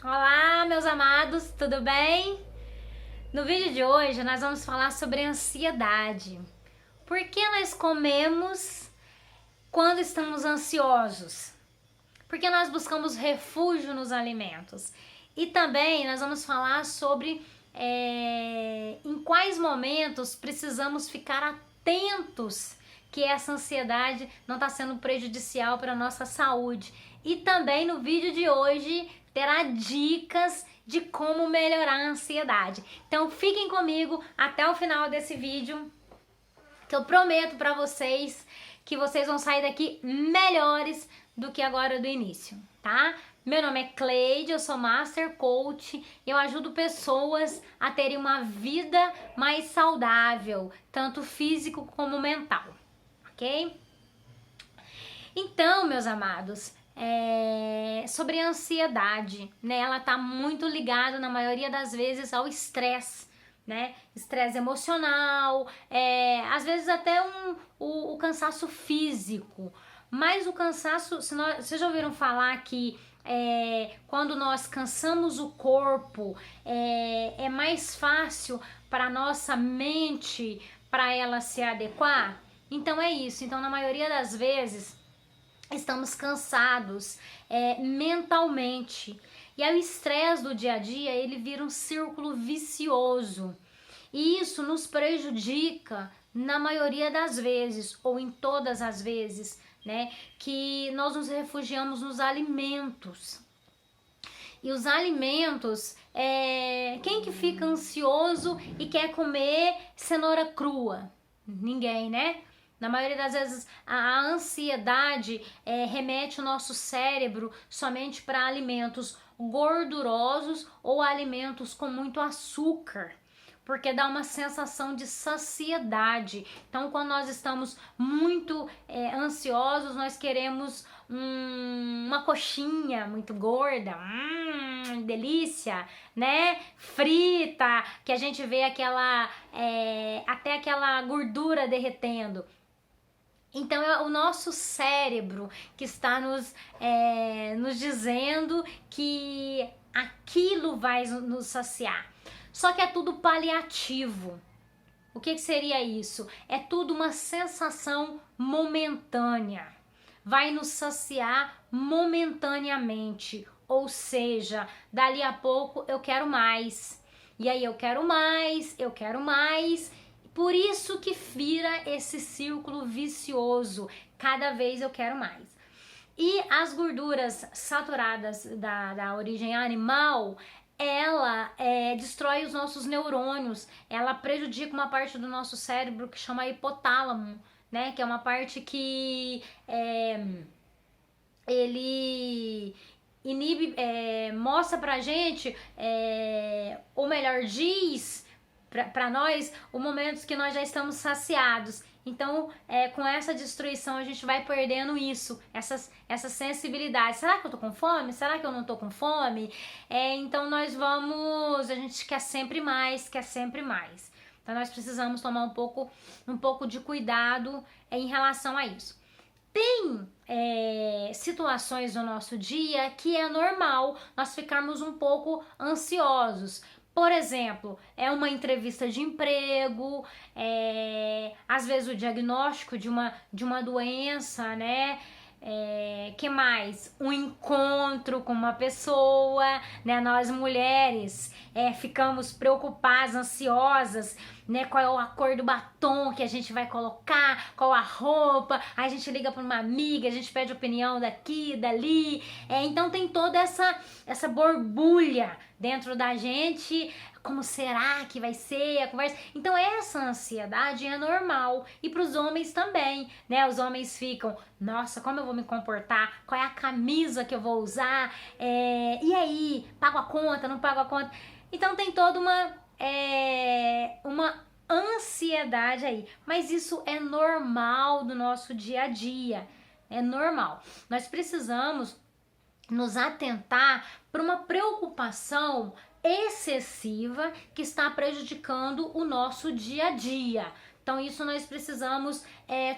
Olá, meus amados, tudo bem? No vídeo de hoje nós vamos falar sobre ansiedade. Por que nós comemos quando estamos ansiosos? Por que nós buscamos refúgio nos alimentos? E também nós vamos falar sobre em quais momentos precisamos ficar atentos que essa ansiedade não está sendo prejudicial para a nossa saúde. E também no vídeo de hoje terá dicas de como melhorar a ansiedade. Então fiquem comigo até o final desse vídeo, que eu prometo para vocês que vocês vão sair daqui melhores do que agora do início, tá? Meu nome é Cleide, eu sou Master Coach e eu ajudo pessoas a terem uma vida mais saudável, tanto físico como mental, ok? Então, meus amados, sobre a ansiedade, né? Ela tá muito ligada, na maioria das vezes, ao estresse, né? Estresse emocional, às vezes até o cansaço físico. Mas o cansaço, vocês já ouviram falar que quando nós cansamos o corpo, é mais fácil para a nossa mente, para ela se adequar? Então é isso. Então, na maioria das vezes, estamos cansados mentalmente. E aí o estresse do dia a dia, ele vira um círculo vicioso. E isso nos prejudica na maioria das vezes, ou em todas as vezes, né? Que nós nos refugiamos nos alimentos. E os alimentos, quem que fica ansioso e quer comer cenoura crua? Ninguém, né? Na maioria das vezes, a ansiedade remete o nosso cérebro somente para alimentos gordurosos ou alimentos com muito açúcar, porque dá uma sensação de saciedade. Então, quando nós estamos muito ansiosos, nós queremos uma coxinha muito gorda, delícia, né? Frita, que a gente vê até aquela gordura derretendo. Então é o nosso cérebro que está nos dizendo que aquilo vai nos saciar. Só que é tudo paliativo. O que seria isso? É tudo uma sensação momentânea. Vai nos saciar momentaneamente. Ou seja, dali a pouco eu quero mais. E aí eu quero mais, eu quero mais. Por isso que vira esse círculo vicioso. Cada vez eu quero mais. E as gorduras saturadas da origem animal, ela destrói os nossos neurônios. Ela prejudica uma parte do nosso cérebro que chama hipotálamo, né? Que é uma parte que ele inibe, mostra pra gente, ou melhor, diz para nós o momento que nós já estamos saciados. Então, com essa destruição, a gente vai perdendo isso, essa sensibilidade. Será que eu tô com fome? Será que eu não tô com fome? Então, a gente quer sempre mais, quer sempre mais. Então, nós precisamos tomar um pouco de cuidado em relação a isso. Tem situações no nosso dia que é normal nós ficarmos um pouco ansiosos. Por exemplo, uma entrevista de emprego, às vezes o diagnóstico de uma doença, né? Que mais? Um encontro com uma pessoa, né? Nós mulheres ficamos preocupadas, ansiosas, né? Qual é a cor do batom que a gente vai colocar, qual a roupa, aí a gente liga para uma amiga, a gente pede opinião daqui, dali, então tem toda essa borbulha dentro da gente. Como será que vai ser a conversa? Então essa ansiedade é normal. E para os homens também, né? Os homens ficam, nossa, como eu vou me comportar? Qual é a camisa que eu vou usar? E aí, pago a conta, não pago a conta? Então tem toda uma ansiedade aí. Mas isso é normal do nosso dia a dia. É normal. Nós precisamos nos atentar para uma preocupação excessiva que está prejudicando o nosso dia a dia. Então isso nós precisamos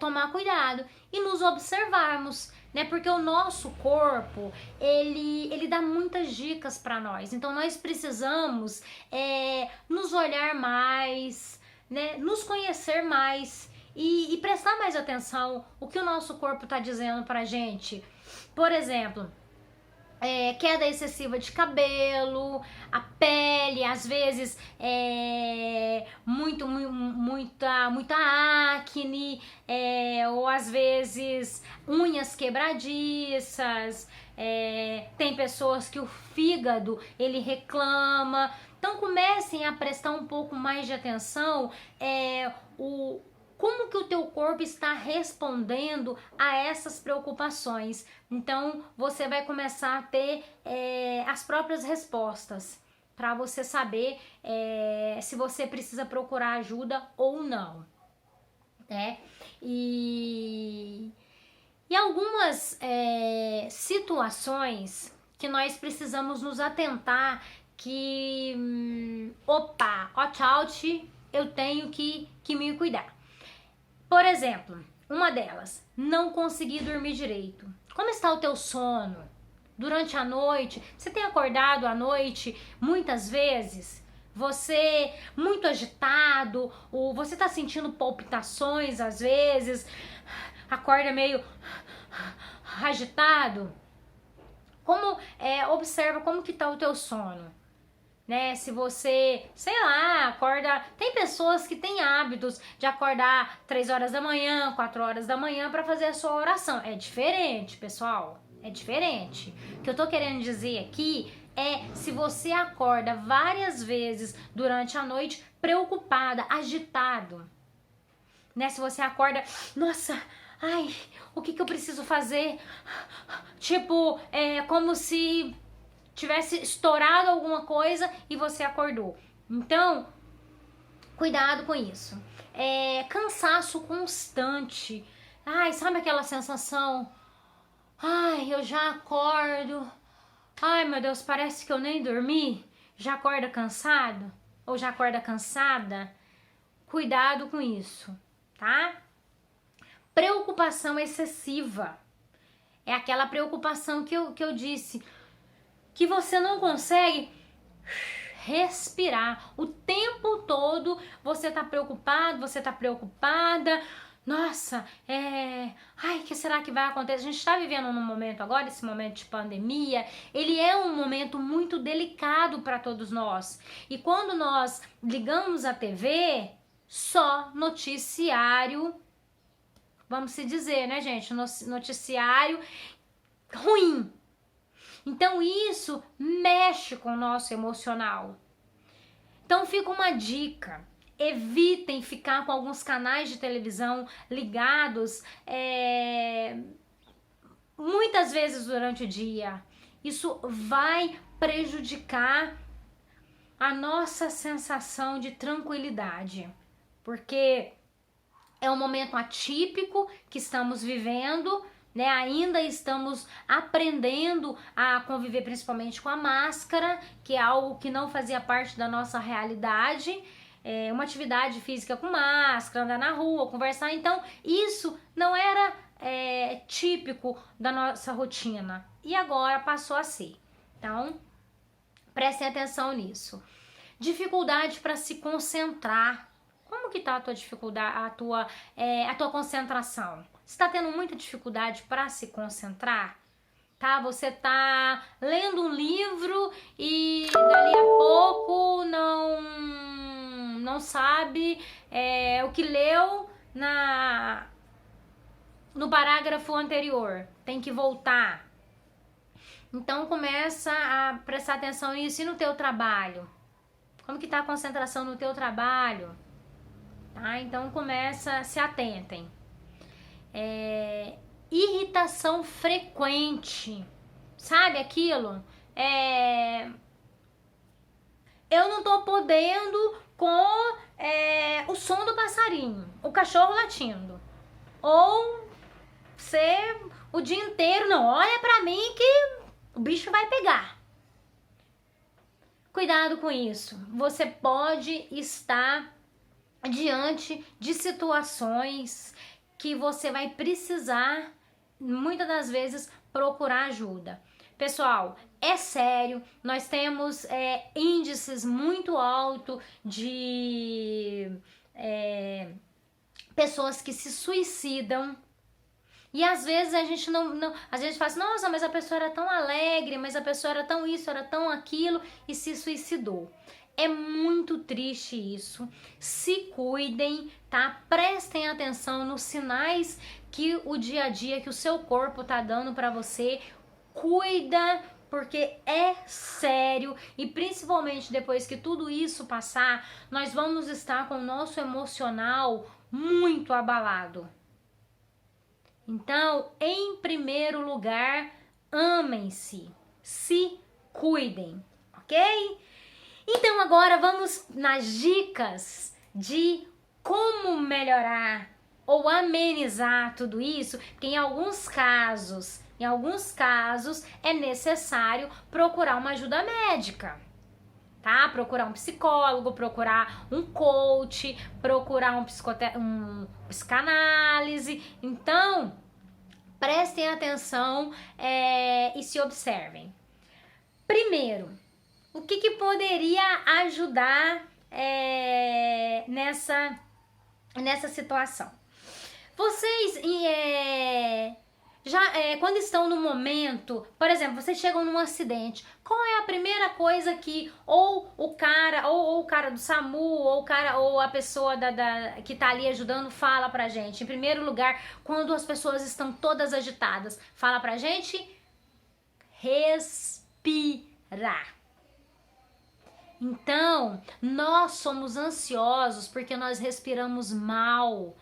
tomar cuidado e nos observarmos, né? Porque o nosso corpo, ele dá muitas dicas para nós. Então nós precisamos nos olhar mais, né? Nos conhecer mais e prestar mais atenção o que o nosso corpo está dizendo pra gente. Por exemplo, queda excessiva de cabelo, a pele, às vezes muita acne, ou às vezes unhas quebradiças, tem pessoas que o fígado ele reclama. Então comecem a prestar um pouco mais de atenção como que o teu corpo está respondendo a essas preocupações. Então, você vai começar a ter as próprias respostas para você saber se você precisa procurar ajuda ou não, né? E algumas situações que nós precisamos nos atentar que, watch out, eu tenho que me cuidar. Por exemplo, uma delas, não conseguir dormir direito. Como está o teu sono? Durante a noite, você tem acordado à noite muitas vezes? Você muito agitado, ou você está sentindo palpitações às vezes, acorda meio agitado? Observa como que está o teu sono. Né? Se você, sei lá, acorda... Tem pessoas que têm hábitos de acordar 3 horas da manhã, 4 horas da manhã para fazer a sua oração. É diferente, pessoal. É diferente. O que eu tô querendo dizer aqui se você acorda várias vezes durante a noite preocupada, agitado. Né? Se você acorda, nossa, ai, o que eu preciso fazer? Tipo, como se tivesse estourado alguma coisa e você acordou. Então, cuidado com isso. Cansaço constante. Ai, sabe aquela sensação? Ai, eu já acordo. Ai, meu Deus, parece que eu nem dormi. Já acorda cansado? Ou já acorda cansada? Cuidado com isso, tá? Preocupação excessiva. É aquela preocupação que eu disse, que você não consegue respirar. O tempo todo você tá preocupado, você tá preocupada. Nossa, ai, o que será que vai acontecer? A gente está vivendo num momento agora, esse momento de pandemia, ele é um momento muito delicado para todos nós. E quando nós ligamos a TV, só noticiário, vamos se dizer, né, gente? Noticiário ruim. Então isso mexe com o nosso emocional. Então fica uma dica: evitem ficar com alguns canais de televisão ligados muitas vezes durante o dia. Isso vai prejudicar a nossa sensação de tranquilidade, porque é um momento atípico que estamos vivendo, né? Ainda estamos aprendendo a conviver principalmente com a máscara, que é algo que não fazia parte da nossa realidade. Uma atividade física com máscara, andar na rua, conversar. Então, isso não era típico da nossa rotina. E agora passou a ser. Então, prestem atenção nisso. Dificuldade para se concentrar. Como que tá a tua dificuldade, a tua concentração? Você tá tendo muita dificuldade para se concentrar? Tá? Você tá lendo um livro e dali a pouco não sabe o que leu no parágrafo anterior. Tem que voltar. Então começa a prestar atenção nisso. E no teu trabalho? Como que tá a concentração no teu trabalho? Tá? Então se atentem. Irritação frequente. Sabe aquilo? Eu não tô podendo com o som do passarinho, o cachorro latindo. Ou você o dia inteiro, não olha pra mim que o bicho vai pegar. Cuidado com isso. Você pode estar diante de situações que você vai precisar, muitas das vezes, procurar ajuda. Pessoal, é sério, nós temos índices muito altos de pessoas que se suicidam. E às vezes a gente às vezes fala assim, nossa, mas a pessoa era tão alegre, mas a pessoa era tão isso, era tão aquilo e se suicidou. É muito triste isso. Se cuidem, tá? Prestem atenção nos sinais que o dia a dia, que o seu corpo tá dando para você. Cuida, porque é sério e principalmente depois que tudo isso passar, nós vamos estar com o nosso emocional muito abalado. Então, em primeiro lugar, amem-se, se cuidem, ok? Então agora vamos nas dicas de como melhorar ou amenizar tudo isso, porque em alguns casos é necessário procurar uma ajuda médica. Tá? Procurar um psicólogo, procurar um coach, procurar um psicanálise. Então, prestem atenção e se observem. Primeiro, o que poderia ajudar nessa situação? Vocês quando estão no momento, por exemplo, vocês chegam num acidente, qual é a primeira coisa que ou o cara do SAMU ou a pessoa que tá ali ajudando fala pra gente? Em primeiro lugar, quando as pessoas estão todas agitadas, fala pra gente respirar. Então, nós somos ansiosos porque nós respiramos mal.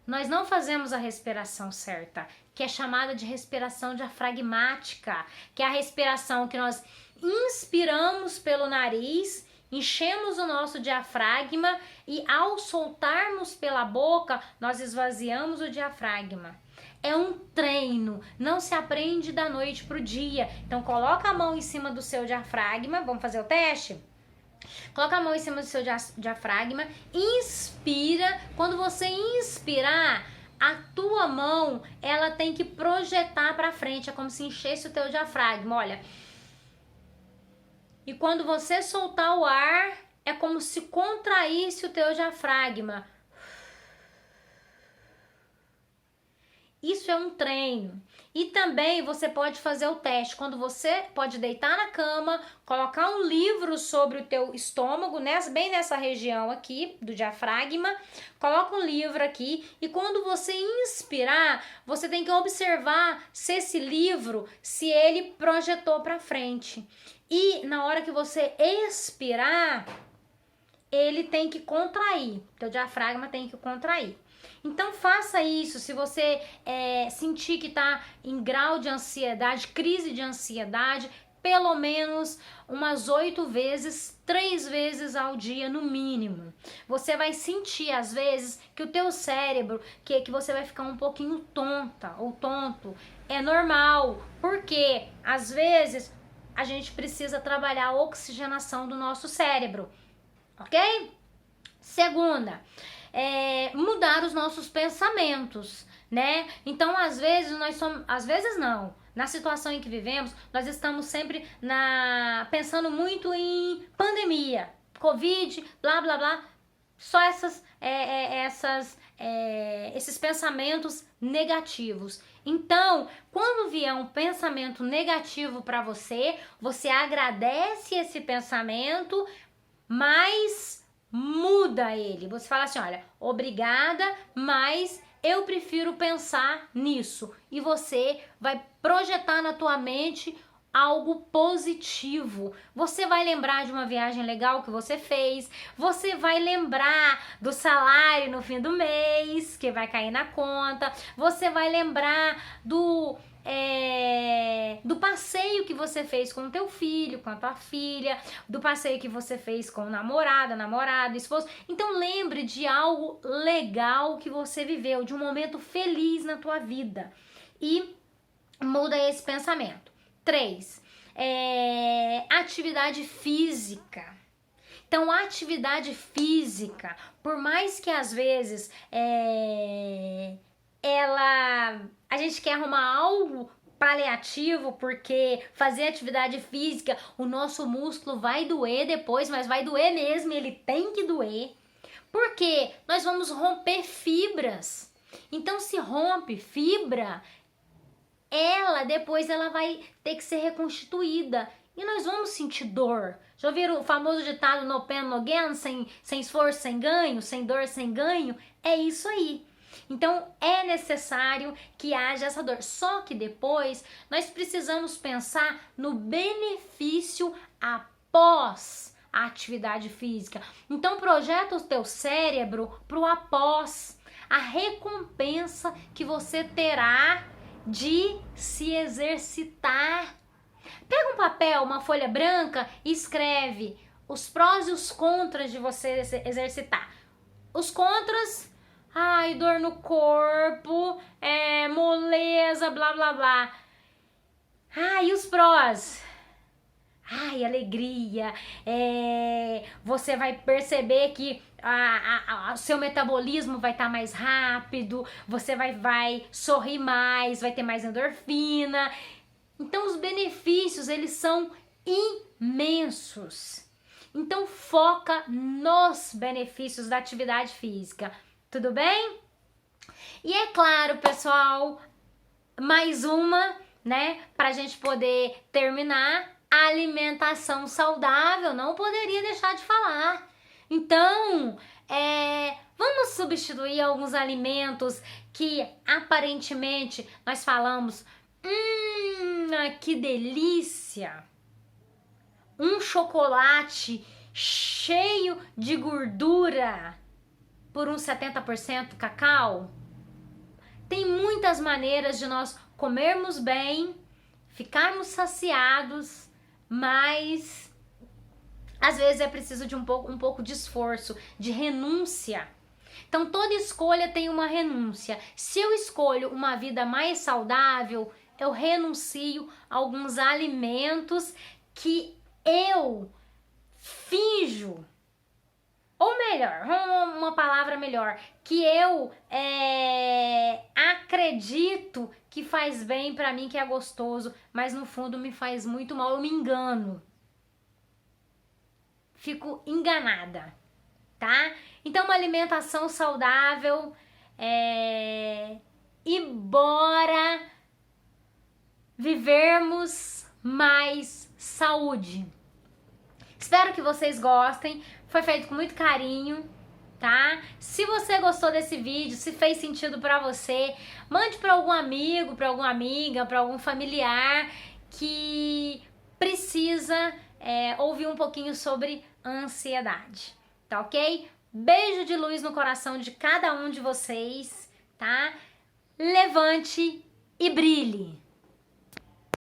Nós não fazemos a respiração certa, que é chamada de respiração diafragmática, que é a respiração que nós inspiramos pelo nariz, enchemos o nosso diafragma e ao soltarmos pela boca, nós esvaziamos o diafragma. É um treino, não se aprende da noite pro dia. Então coloca a mão em cima do seu diafragma, vamos fazer o teste? Coloca a mão em cima do seu diafragma, inspira. Quando você inspirar, a tua mão, ela tem que projetar para frente, é como se enchesse o teu diafragma, olha. E quando você soltar o ar, é como se contraísse o teu diafragma. Isso é um treino. E também você pode fazer o teste. Quando você pode deitar na cama, colocar um livro sobre o teu estômago, bem nessa região aqui do diafragma. Coloca um livro aqui e quando você inspirar, você tem que observar se esse livro, se ele projetou para frente. E na hora que você expirar, ele tem que contrair. Teu diafragma tem que contrair. Então faça isso, se você sentir que está em grau de ansiedade, crise de ansiedade, pelo menos umas 8 vezes, 3 vezes ao dia no mínimo. Você vai sentir às vezes que o teu cérebro, que você vai ficar um pouquinho tonta ou tonto. É normal, porque às vezes a gente precisa trabalhar a oxigenação do nosso cérebro, ok? Segunda, mudar os nossos pensamentos, né? Então, às vezes na situação em que vivemos, nós estamos sempre pensando muito em pandemia, Covid, blá blá blá, só esses pensamentos negativos. Então, quando vier um pensamento negativo para você, você agradece esse pensamento, mas muda ele. Você fala assim, olha, obrigada, mas eu prefiro pensar nisso. E você vai projetar na tua mente algo positivo. Você vai lembrar de uma viagem legal que você fez. Você vai lembrar do salário no fim do mês, que vai cair na conta. Você vai lembrar do passeio que você fez com o teu filho, com a tua filha, do passeio que você fez com o namorado, esposo. Então lembre de algo legal que você viveu, de um momento feliz na tua vida e muda esse pensamento. 3, atividade física. Então, a atividade física, por mais que às vezes a gente quer arrumar algo paliativo, porque fazer atividade física, o nosso músculo vai doer depois, mas vai doer mesmo, ele tem que doer. Porque nós vamos romper fibras. Então, se rompe fibra, depois ela vai ter que ser reconstituída. E nós vamos sentir dor. Já ouviram o famoso ditado no pain, no gain? Sem esforço, sem ganho, sem dor, sem ganho? É isso aí. Então, é necessário que haja essa dor. Só que depois, nós precisamos pensar no benefício após a atividade física. Então, projeta o teu cérebro para o após. A recompensa que você terá de se exercitar. Pega um papel, uma folha branca e escreve os prós e os contras de você exercitar. Os contras, ai, dor no corpo, moleza, blá, blá, blá. E os prós? Ai, alegria, você vai perceber que o seu metabolismo vai estar mais rápido, você vai sorrir mais, vai ter mais endorfina. Então, os benefícios, eles são imensos. Então, foca nos benefícios da atividade física, tudo bem? E é claro, pessoal, mais uma, né, pra gente poder terminar, a alimentação saudável, não poderia deixar de falar. Então, vamos substituir alguns alimentos que aparentemente nós falamos, que delícia! Um chocolate cheio de gordura por uns 70% cacau. Tem muitas maneiras de nós comermos bem, ficarmos saciados, mas às vezes é preciso de um pouco de esforço, de renúncia. Então, toda escolha tem uma renúncia. Se eu escolho uma vida mais saudável, eu renuncio a alguns alimentos que eu finjo, ou melhor, uma palavra melhor, que eu acredito que faz bem pra mim, que é gostoso, mas no fundo me faz muito mal, eu me engano. Fico enganada, tá? Então, uma alimentação saudável e bora vivermos mais saúde. Espero que vocês gostem, foi feito com muito carinho, tá? Se você gostou desse vídeo, se fez sentido pra você, mande pra algum amigo, pra alguma amiga, pra algum familiar que precisa ouvir um pouquinho sobre ansiedade, tá ok? Beijo de luz no coração de cada um de vocês, tá? Levante e brilhe!